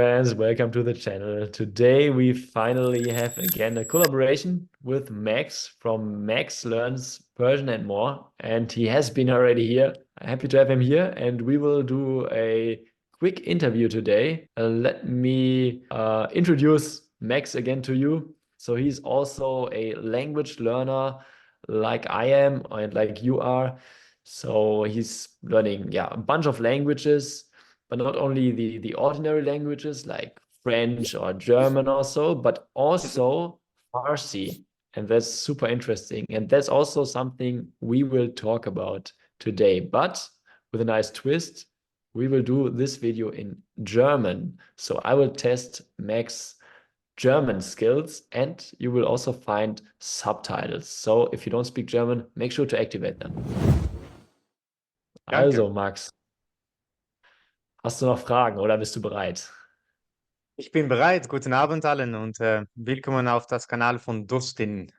Friends, welcome to the channel. Today we finally have again a collaboration with Max from Max Learns Persian and More, and he has been already here. I'm happy to have him here, and we will do a quick interview today. Let me introduce Max again to you. So he's also a language learner like I am and like you are. So he's learning, yeah, a bunch of languages, but not only the ordinary languages like French or German or so, but also Farsi. And that's super interesting. And that's also something we will talk about today. But with a nice twist, we will do this video in German. So I will test Max German skills and you will also find subtitles. So if you don't speak German, make sure to activate them. Danke. Also, Max, hast du noch Fragen oder bist du bereit? Ich bin bereit. Guten Abend allen und willkommen auf das Kanal von Dustin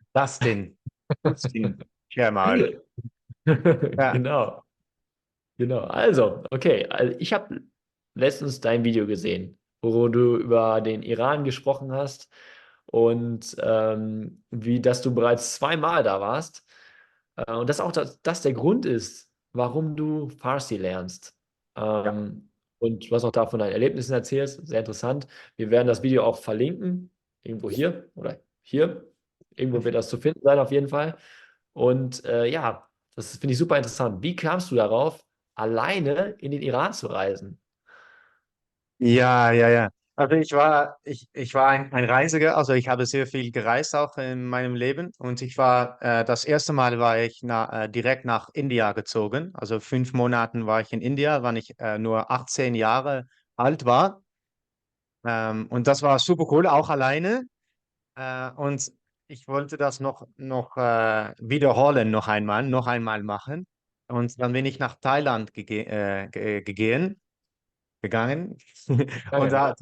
Schermal. Ja, Genau, genau. Also, okay, also ich habe letztens dein Video gesehen, wo du über den Iran gesprochen hast und wie, dass du bereits zweimal da warst. Und das auch das der Grund ist, warum du Farsi lernst. ja, Und du hast auch da von deinen Erlebnissen erzählt, sehr interessant. Wir werden das Video auch verlinken, irgendwo hier oder hier. Irgendwo wird das zu finden sein, auf jeden Fall. Und ja, das finde ich super interessant. Wie kamst du darauf, alleine in den Iran zu reisen? ja. Also ich war ein Reisiger, also ich habe sehr viel gereist auch in meinem Leben und das erste Mal war ich direkt nach India gezogen. Also 5 Monaten war ich in India, wann ich nur 18 Jahre alt war. Und das war super cool, auch alleine. Und ich wollte das noch wiederholen, noch einmal machen. Und dann bin ich nach Thailand gegangen und Ja,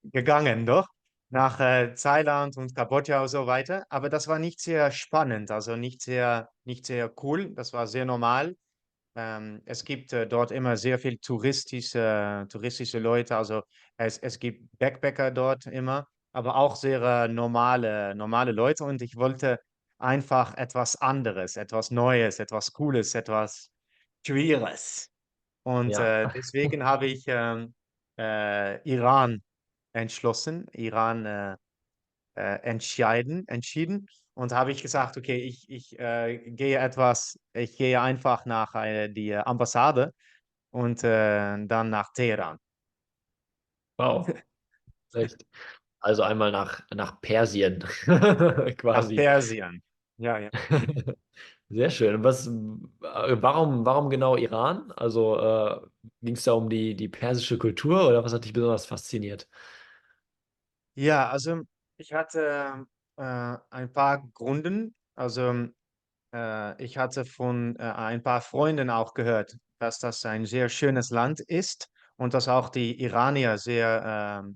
gegangen, doch, nach Thailand und Kambodscha und so weiter. Aber das war nicht sehr spannend, also nicht sehr cool. Das war sehr normal. Es gibt dort immer sehr viel touristische Leute, also es gibt Backpacker dort immer, aber auch sehr normale Leute und ich wollte einfach etwas anderes, etwas Neues, etwas Cooles, etwas Schwieriges. Und ja. deswegen habe ich Iran Iran entschieden und habe ich gesagt, okay, ich gehe einfach nach die Ambassade und dann nach Teheran, Wow, echt. Also einmal nach Persien, nach quasi. Persien. Ja, ja. Sehr schön. Warum genau Iran? Also ging es da um die persische Kultur oder was hat dich besonders fasziniert? Ja, also ich hatte ein paar Gründen. Also ich hatte von ein paar Freunden auch gehört, dass das ein sehr schönes Land ist und dass auch die Iranier sehr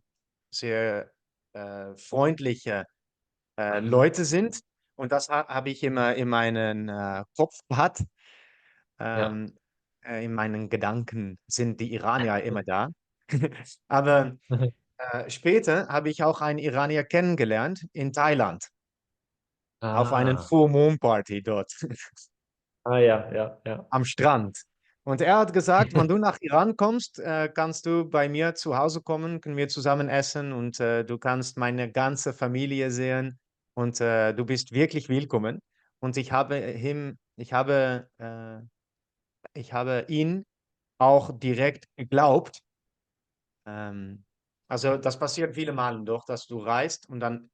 freundliche Leute sind. Und das habe ich immer in meinen Kopf gehabt. Ja. Ähm, in meinen Gedanken sind die Iranier immer da. Aber später habe ich auch einen Iranier kennengelernt in Thailand auf einen Ah, Full Moon Party dort ja, ja, ja. am Strand. Und er hat gesagt, wenn du nach Iran kommst, kannst du bei mir zu Hause kommen, können wir zusammen essen und du kannst meine ganze Familie sehen und du bist wirklich willkommen. Und ich habe ihn auch direkt geglaubt. Ähm, also das passiert viele Male doch, dass du reist und dann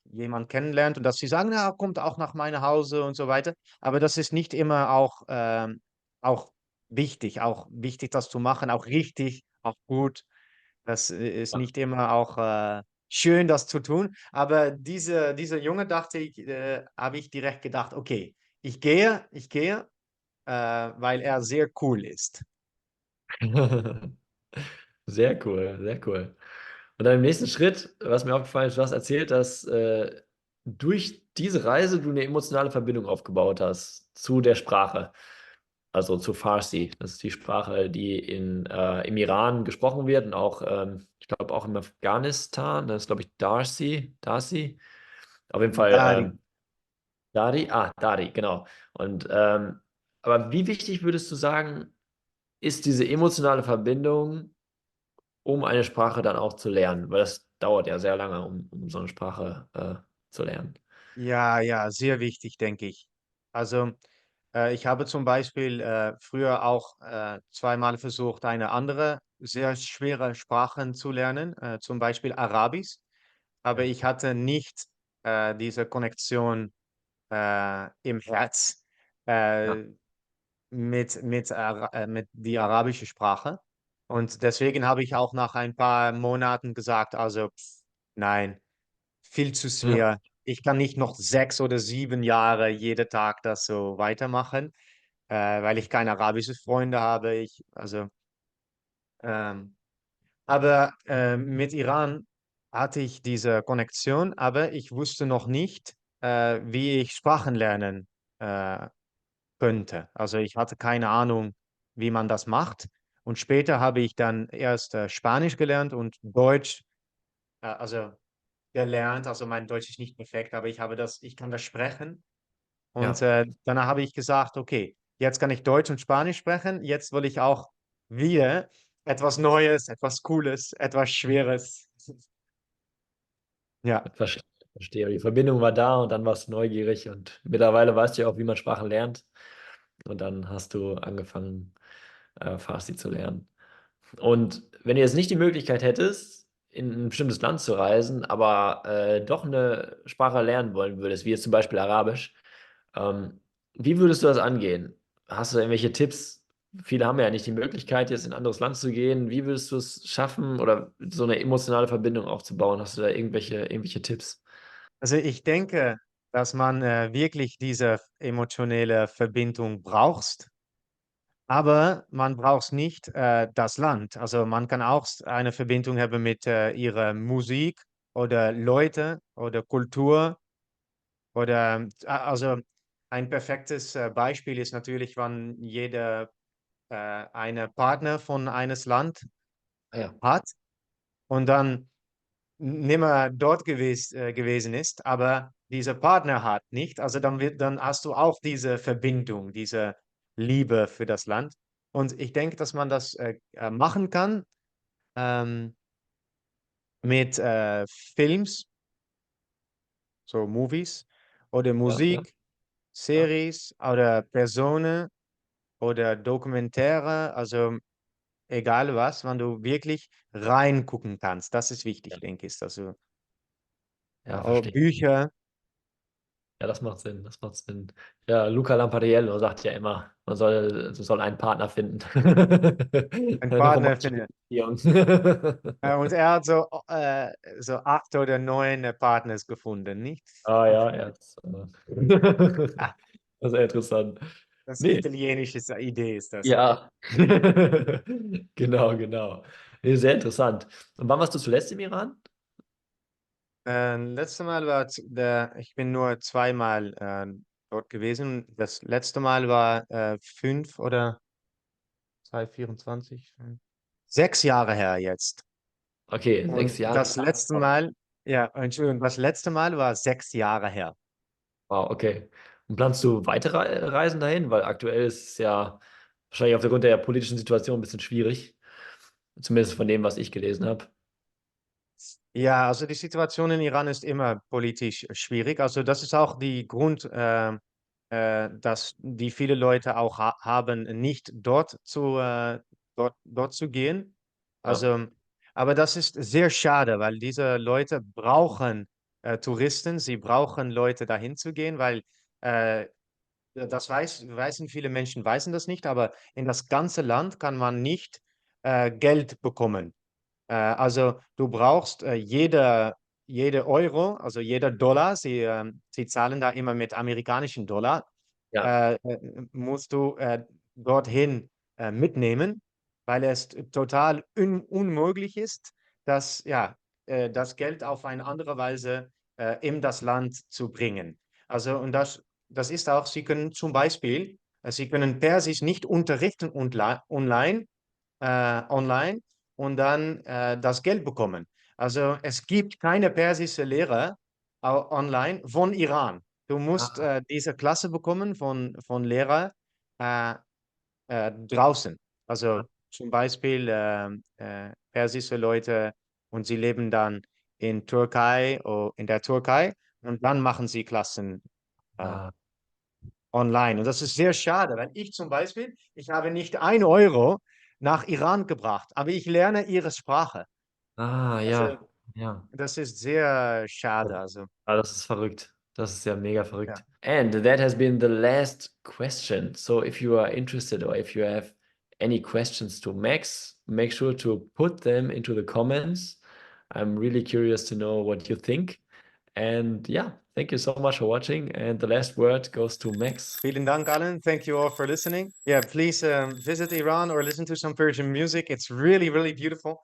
jemand kennenlernt und dass sie sagen, na, kommt auch nach meinem Hause und so weiter. Aber das ist nicht immer auch auch wichtig, das zu machen, auch richtig, auch gut. Das ist nicht immer auch schön, das zu tun. Aber diese Junge habe ich direkt gedacht, okay, ich gehe, weil er sehr cool ist. Sehr cool, sehr cool. Und dann im nächsten Schritt, was mir aufgefallen ist, du hast erzählt, dass durch diese Reise du eine emotionale Verbindung aufgebaut hast zu der Sprache. also zu Farsi. Das ist die Sprache, die im Iran gesprochen wird und auch, ich glaube, auch in Afghanistan. Das ist, glaube ich, Darsi. Auf jeden Fall Dari. Dari, genau. Und aber wie wichtig würdest du sagen, ist diese emotionale Verbindung, um eine Sprache dann auch zu lernen? Weil das dauert ja sehr lange, um so eine Sprache zu lernen. Ja, ja, sehr wichtig, denke ich. Also, ich habe zum Beispiel früher auch zweimal versucht, eine andere sehr schwere Sprache zu lernen, zum Beispiel Arabisch. Aber Ja, ich hatte nicht diese Konnektion im Herz ja, äh, mit die arabische Sprache. Und deswegen habe ich auch nach ein paar Monaten gesagt, also nein, viel zu ja. schwer. Ich kann nicht noch 6 oder 7 Jahre jeden Tag das so weitermachen, weil ich keine arabischen Freunde habe. Ähm, aber mit Iran hatte ich diese Konnektion, aber ich wusste noch nicht, wie ich Sprachen lernen äh, könnte. Also ich hatte keine Ahnung, wie man das macht. Und später habe ich dann erst Spanisch gelernt und Deutsch, also gelernt. Also mein Deutsch ist nicht perfekt, aber ich kann das sprechen. Und Ja. danach habe ich gesagt, okay, jetzt kann ich Deutsch und Spanisch sprechen. Jetzt will ich auch wieder etwas Neues, etwas Cooles, etwas Schweres. Ja, Verstehe, verstehe. Die Verbindung war da und dann warst du neugierig und mittlerweile weißt du ja auch, wie man Sprachen lernt. Und dann hast du angefangen, Farsi zu lernen. Und wenn du jetzt nicht die Möglichkeit hättest, in ein bestimmtes Land zu reisen, aber doch eine Sprache lernen wollen würdest, wie jetzt zum Beispiel Arabisch, ähm, wie würdest du das angehen? Hast du da irgendwelche Tipps? Viele haben ja nicht die Möglichkeit, jetzt in ein anderes Land zu gehen. Wie würdest du es schaffen oder so eine emotionale Verbindung aufzubauen? Hast du da irgendwelche Tipps? also ich denke, dass man wirklich diese emotionelle Verbindung braucht. Aber man braucht nicht das Land. Also man kann auch eine Verbindung haben mit ihrer Musik oder Leute oder Kultur oder also ein perfektes Beispiel ist natürlich, wenn jeder eine Partner von eines Land Ah ja, hat und dann nimmer dort gewesen ist, aber dieser Partner hat nicht. Also dann hast du auch diese Verbindung, diese Liebe für das Land. Und ich denke, dass man das machen kann ähm, mit Films, so Movies oder ja, ja, Musik, ja, Series oder Personen oder Dokumentäre, also egal was, wenn du wirklich reingucken kannst. Das ist wichtig, ja, denke ich. Also ja, oh, verstehe. Bücher, Ja, das macht Sinn, das macht Sinn. Ja, Luca Lampariello sagt ja immer, man soll einen Partner finden. ein Eine Partner romantische finden. Beziehung. Und er hat so 8 oder 9 Partners gefunden, nicht? Ah ja, Ah, das ist sehr interessant. das Nee, italienische Idee ist das. ja. Genau, genau. Nee, sehr interessant. Und wann warst du zuletzt im Iran? Letzte Mal ich bin nur zweimal dort gewesen. Das letzte Mal war 5 oder 2024. 6 Jahre her jetzt. Okay, Und 6 Jahre. das letzte Mal, ja, Entschuldigung, das letzte Mal war 6 Jahre her. Wow, okay. Und planst du weitere Reisen dahin? Weil aktuell ist es ja wahrscheinlich aufgrund der politischen Situation ein bisschen schwierig. Zumindest von dem, was ich gelesen habe. Ja, also die Situation in Iran ist immer politisch schwierig. Also das ist auch die Grund, dass die viele Leute auch haben, nicht dort zu gehen. Ja, Also, aber das ist sehr schade, weil diese Leute brauchen Touristen, sie brauchen Leute dahin zu gehen, weil äh, wissen viele Menschen, wissen das nicht, aber in das ganze Land kann man nicht Geld bekommen. Also du brauchst jede Euro, also jeder Dollar, sie zahlen da immer mit amerikanischen Dollar, ja, musst du dorthin mitnehmen, weil es total unmöglich ist, das Geld auf eine andere Weise in das Land zu bringen. Also und das ist auch, Sie können zum Beispiel Sie können Persisch nicht unterrichten online, online und dann das Geld bekommen. Also es gibt keine persische Lehrer online von Iran. Du musst Ah, diese Klasse bekommen von Lehrer äh, draußen. Also zum Beispiel persische Leute und sie leben dann in der Türkei und dann machen sie Klassen äh, ah, online. Und das ist sehr schade, weil ich zum Beispiel, ich habe nicht 1 Euro nach Iran gebracht, aber ich lerne ihre Sprache. Also ja, ja. das ist sehr schade. Also Ah, das ist verrückt. Das ist ja mega ja. verrückt. And that has been the last question. So if you are interested or if you have any questions to Max, make sure to put them into the comments. I'm really curious to know what you think. And yeah, thank you so much for watching. And the last word goes to Max. Vielen Dank, Alan. Thank you all for listening. Yeah, please visit Iran or listen to some Persian music. It's really, really beautiful.